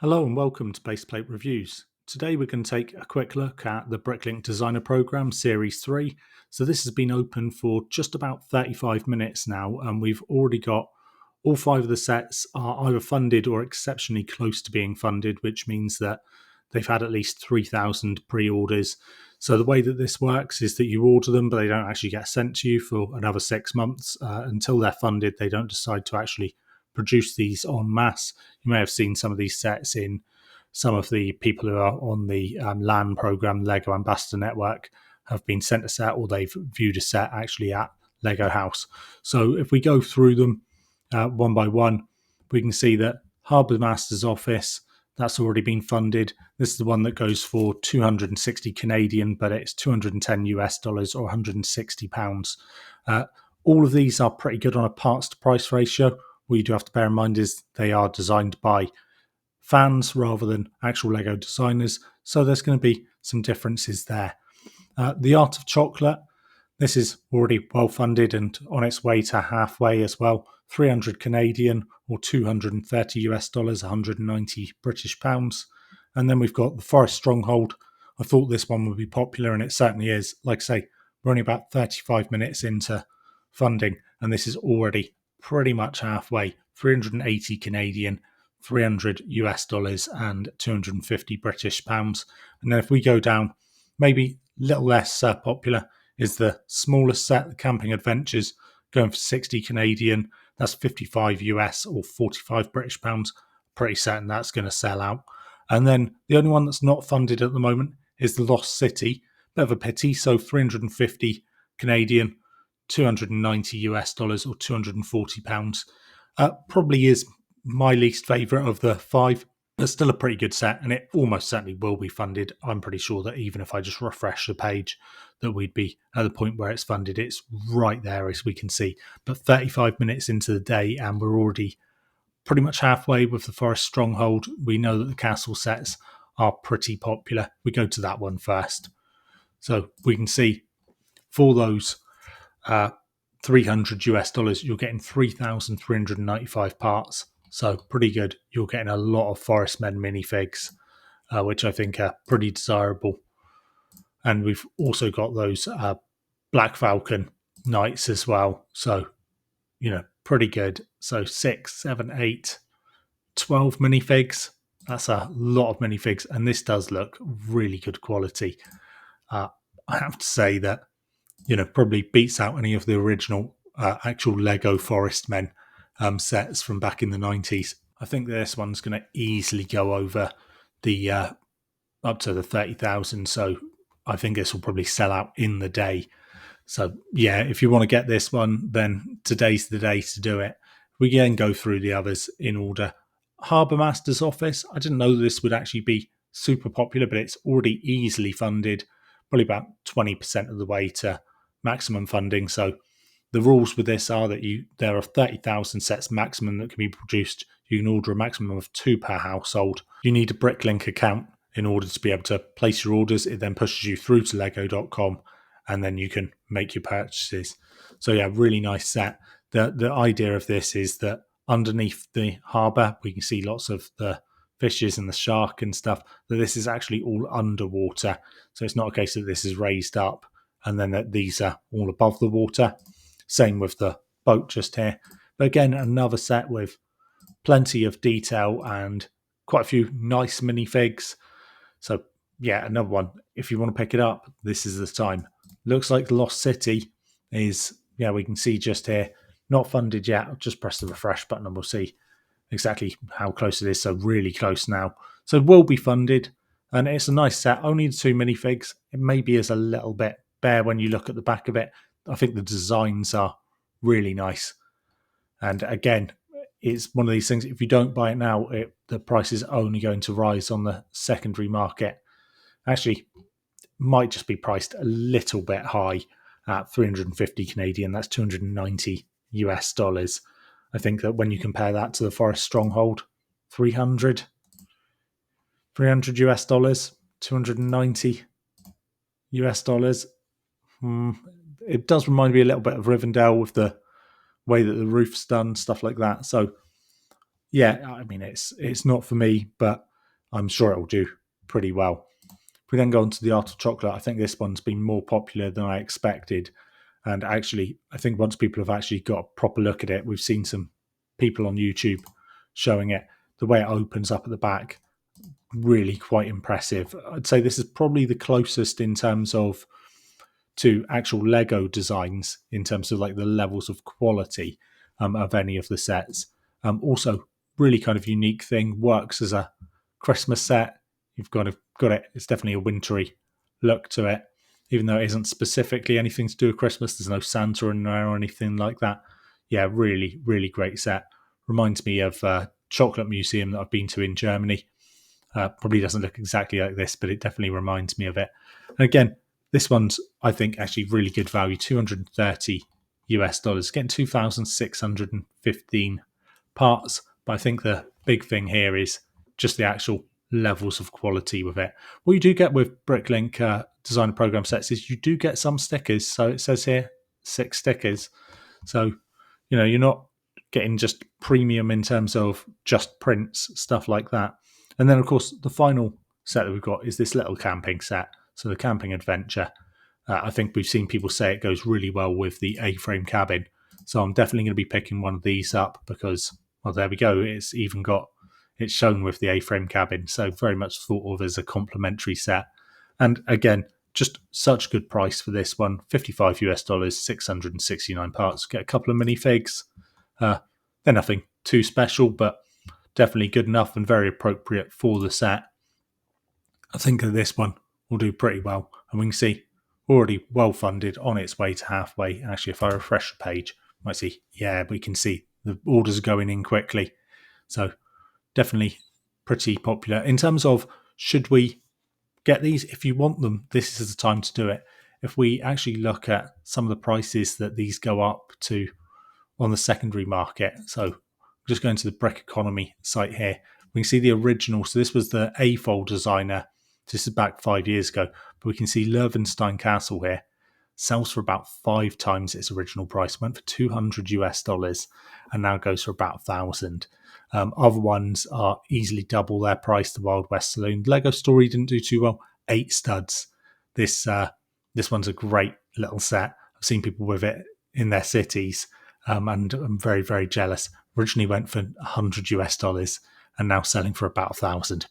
Hello and welcome to Baseplate Reviews. Today we're going to take a quick look at the Bricklink Designer Program Series 3. So this has been open for just about 35 minutes now, and we've already got all 5 of the sets are either funded or exceptionally close to being funded, which means that they've had at least 3,000 pre-orders. So the way that this works is that you order them, but they don't actually get sent to you for another 6 months. Until they're funded, they don't decide to actually produce these en masse. You may have seen some of these sets in some of the people who are on the LAN program, Lego Ambassador Network, have been sent a set or they've viewed a set actually at Lego House. So if we go through them one by one, we can see that Harbour Master's Office, that's already been funded. This is the one that goes for 260 Canadian, but it's 210 US dollars or 160 pounds. All of these are pretty good on a parts to price ratio. What you do have to bear in mind is they are designed by fans rather than actual Lego designers, so there's going to be some differences there. The Art of Chocolate, this is already well funded and on its way to halfway as well. 300 Canadian or 230 US dollars, 190 British pounds. And then we've got the Forest Stronghold. I thought this one would be popular, and it certainly is. Like I say, we're only about 35 minutes into funding, and this is already pretty much halfway. 380 Canadian, 300 US dollars, and 250 British pounds. And then if we go down, maybe a little less popular is the smallest set, the Camping Adventures, going for 60 Canadian. That's 55 US or 45 British pounds. Pretty certain that's going to sell out. And then the only one that's not funded at the moment is the Lost City. Bit of a pity. So 350 Canadian, 290 US dollars or 240 pounds. Probably is my least favourite of the 5. But still a pretty good set, and it almost certainly will be funded. I'm pretty sure that even if I just refresh the page, that we'd be at the point where it's funded. It's right there, as we can see. But 35 minutes into the day, and we're already pretty much halfway with the Forest Stronghold. We know that the castle sets are pretty popular. We go to that one first. So we can see for those 300 US dollars, you're getting 3,395 parts. So pretty good. You're getting a lot of Forest Men minifigs, which I think are pretty desirable. And we've also got those Black Falcon Knights as well. So, pretty good. So 6, 7, 8, 12 minifigs. That's a lot of minifigs. And this does look really good quality. I have to say that, probably beats out any of the original actual Lego Forest Men sets from back in the 90s. I think this one's going to easily go over the up to the 30,000. So I think this will probably sell out in the day. So yeah, if you want to get this one, then today's the day to do it. We can go through the others in order. Harbour Master's Office. I didn't know this would actually be super popular, but it's already easily funded, probably about 20% of the way to maximum funding. So the rules with this are that there are 30,000 sets maximum that can be produced. You can order a maximum of 2 per household. You need a Bricklink account in order to be able to place your orders. It then pushes you through to lego.com, and then you can make your purchases. So yeah, really nice set. The idea of this is that underneath the harbour, we can see lots of the fishes and the shark and stuff, that this is actually all underwater. So it's not a case that this is raised up and then that these are all above the water. Same with the boat just here. But again, another set with plenty of detail and quite a few nice minifigs. So yeah, another one. If you want to pick it up, this is the time. Looks like the Lost City is, we can see just here, not funded yet. I'll just press the refresh button and we'll see exactly how close it is. So really close now. So it will be funded, and it's a nice set. Only the 2 minifigs. It maybe is a little bit bare when you look at the back of it. I think the designs are really nice. And again, it's one of these things, if you don't buy it now, the price is only going to rise on the secondary market. Actually, might just be priced a little bit high at 350 Canadian. That's 290 US dollars. I think that when you compare that to the Forest Stronghold, 300 US dollars, 290 US dollars. It does remind me a little bit of Rivendell with the way that the roof's done, stuff like that. So yeah, I mean, it's not for me, but I'm sure it will do pretty well. If we then go on to the art of chocolate, I think this one's been more popular than I expected. And actually, I think once people have actually got a proper look at it, we've seen some people on YouTube showing it. The way it opens up at the back, really quite impressive. I'd say this is probably the closest in terms of to actual Lego designs in terms of like the levels of quality of any of the sets. Also, really kind of unique thing. Works as a Christmas set. You've got it. It's definitely a wintry look to it, even though it isn't specifically anything to do with Christmas. There's no Santa in there or anything like that. Yeah, really, really great set. Reminds me of a chocolate museum that I've been to in Germany. Probably doesn't look exactly like this, but it definitely reminds me of it. And again, this one's, I think, actually really good value, 230 US dollars, getting 2,615 parts. But I think the big thing here is just the actual levels of quality with it. What you do get with Bricklink Designer Program Sets is you do get some stickers. So it says here 6 stickers. So, you're not getting just premium in terms of just prints, stuff like that. And then, of course, the final set that we've got is this little camping set. So the camping adventure. I think we've seen people say it goes really well with the A-frame cabin. So I'm definitely going to be picking one of these up because, well, there we go. It's shown with the A-frame cabin. So very much thought of as a complimentary set. And again, just such good price for this one. 55 US dollars, 669 parts. Get a couple of minifigs. They're nothing too special, but definitely good enough and very appropriate for the set. I think that this one will do pretty well. And we can see already well funded, on its way to halfway. Actually, if I refresh the page, you might see, yeah, we can see the orders are going in quickly. So definitely pretty popular. In terms of should we get these, if you want them, this is the time to do it. If we actually look at some of the prices that these go up to on the secondary market, so just going to the Brick Economy site here, we can see the original. So this was the A-fold designer. This is back 5 years ago, but we can see Löwenstein Castle here sells for about 5 times its original price. Went for 200 US dollars and now goes for about 1,000. Other ones are easily double their price. The Wild West Saloon, Lego Story didn't do too well. 8 studs. This one's a great little set. I've seen people with it in their cities, and I'm very, very jealous. Originally went for 100 US dollars and now selling for about 1,000.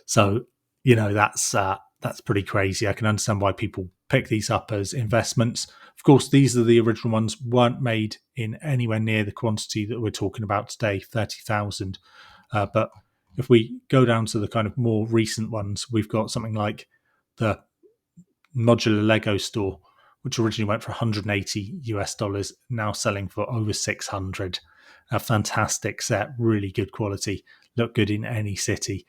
So that's pretty crazy. I can understand why people pick these up as investments. Of course, these are the original ones, weren't made in anywhere near the quantity that we're talking about today, 30,000. But if we go down to the kind of more recent ones, we've got something like the modular Lego store, which originally went for 180 US dollars, now selling for over 600. A fantastic set, really good quality, look good in any city.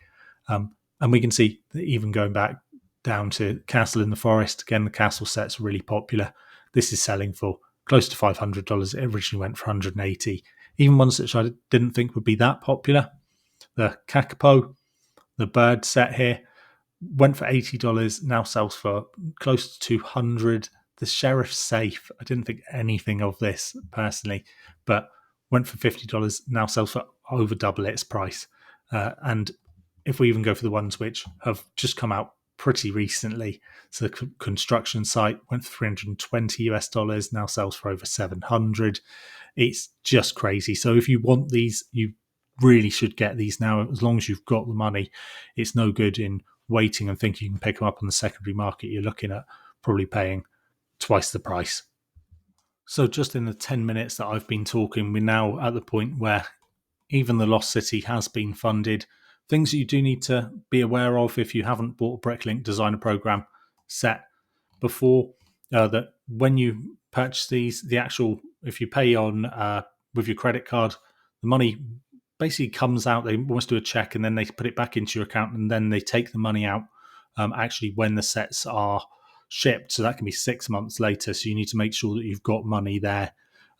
And we can see that even going back down to Castle in the Forest, again, the castle set's really popular. This is selling for close to $500. It originally went for 180. Even ones which I didn't think would be that popular. The Kakapo, the bird set here, went for $80, now sells for close to 200. The Sheriff's Safe, I didn't think anything of this personally, but went for $50, now sells for over double its price. And if we even go for the ones which have just come out pretty recently, so the construction site went for 320 US dollars, now sells for over 700. It's just crazy. So if you want these, you really should get these now, as long as you've got the money. It's no good in waiting and thinking you can pick them up on the secondary market. You're looking at probably paying twice the price. So just in the 10 minutes that I've been talking, we're now at the point where even the Lost City has been funded. Things that you do need to be aware of if you haven't bought a Bricklink Designer Program set before, that when you purchase these, if you pay on with your credit card, the money basically comes out. They almost do a check and then they put it back into your account, and then they take the money out actually when the sets are shipped. So that can be 6 months later. So you need to make sure that you've got money there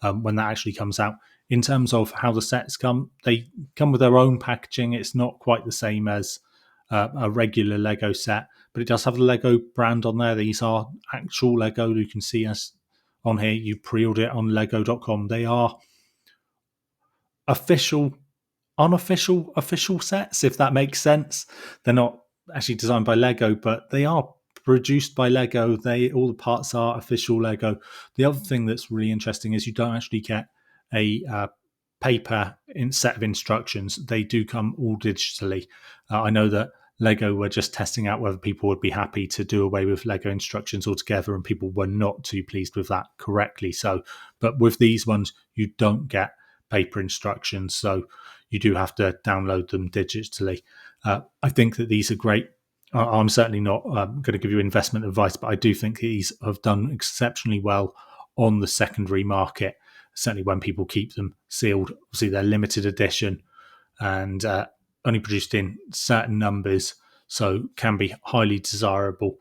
when that actually comes out. In terms of how the sets come, they come with their own packaging. It's not quite the same as a regular Lego set, but it does have the Lego brand on there. These are actual Lego. You can see us on here. You pre-order it on lego.com. They are official unofficial official sets, if that makes sense. They're not actually designed by Lego, but they are produced by Lego. All the parts are official Lego. The other thing that's really interesting is you don't actually get a paper set of instructions. They do come all digitally. I know that Lego were just testing out whether people would be happy to do away with Lego instructions altogether, and people were not too pleased with that, correctly so. But with these ones, you don't get paper instructions, so you do have to download them digitally. I think that these are great. I'm certainly not going to give you investment advice, but I do think these have done exceptionally well on the secondary market, certainly when people keep them sealed. Obviously, they're limited edition and only produced in certain numbers, so can be highly desirable.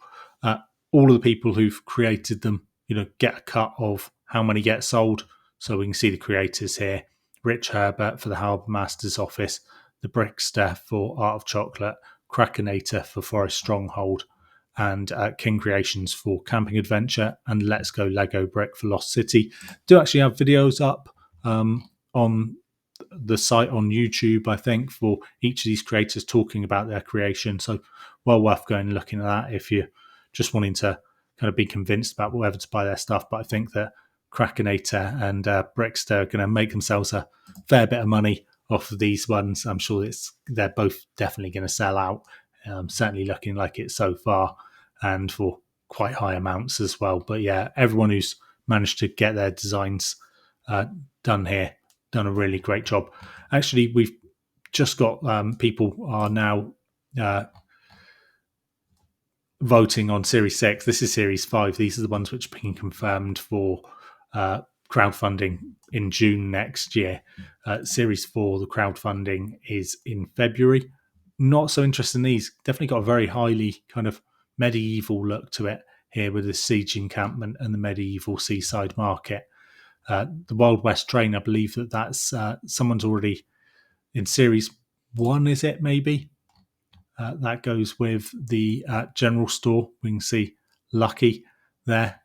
All of the people who've created them, get a cut of how many get sold. So we can see the creators here: Rich Herbert for the Harbour Master's Office, the Brickster for Art of Chocolate, Krakenator for Forest Stronghold, and King Creations for Camping Adventure, and Let's Go Lego Brick for Lost City. Do actually have videos up on the site on YouTube, I think, for each of these creators talking about their creation. So well worth going and looking at that if you're just wanting to kind of be convinced about whether to buy their stuff. But I think that Krakenator and Brickster are going to make themselves a fair bit of money off of these ones. I'm sure they're both definitely going to sell out. Certainly looking like it so far, and for quite high amounts as well. But yeah, everyone who's managed to get their designs done here done a really great job. Actually, we've just got people are now voting on Series 6. This is Series 5. These are the ones which are being confirmed for crowdfunding in June next year. Series 4, the crowdfunding is in February. Not so interested in these. Definitely got a very highly kind of medieval look to it here, with the siege encampment and the medieval seaside market. The Wild West train, I believe that's someone's already in Series 1, is it maybe? That goes with the general store. We can see Lucky there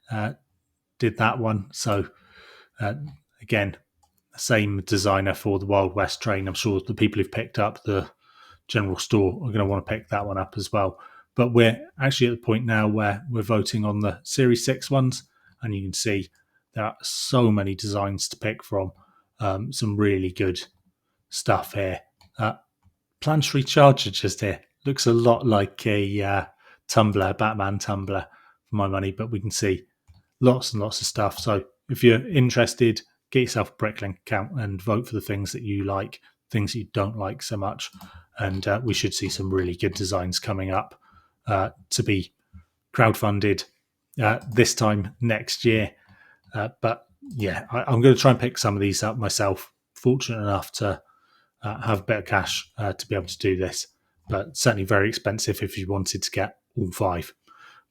did that one. So again, same designer for the Wild West train. I'm sure the people who've picked up the general store are going to want to pick that one up as well. But we're actually at the point now where we're voting on the Series 6 ones, and you can see there are so many designs to pick from. Some really good stuff here. Planetary Charger just here. Looks a lot like a Batman tumbler for my money, but we can see lots and lots of stuff. So if you're interested, get yourself a Bricklink account and vote for the things that you like, things that you don't like so much. And we should see some really good designs coming up to be crowdfunded this time next year. But yeah, I'm going to try and pick some of these up myself. Fortunate enough to have a bit of cash to be able to do this, but certainly very expensive if you wanted to get all 5.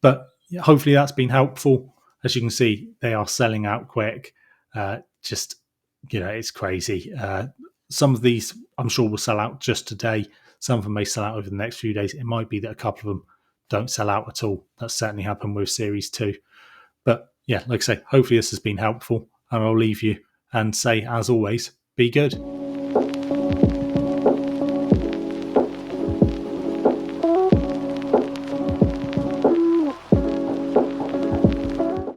But hopefully that's been helpful. As you can see, they are selling out quick. It's crazy. Some of these I'm sure will sell out just today. Some of them may sell out over the next few days. It might be that a couple of them don't sell out at all. That's certainly happened with Series 2. But yeah, like I say, hopefully this has been helpful, and I'll leave you and say, as always, be good.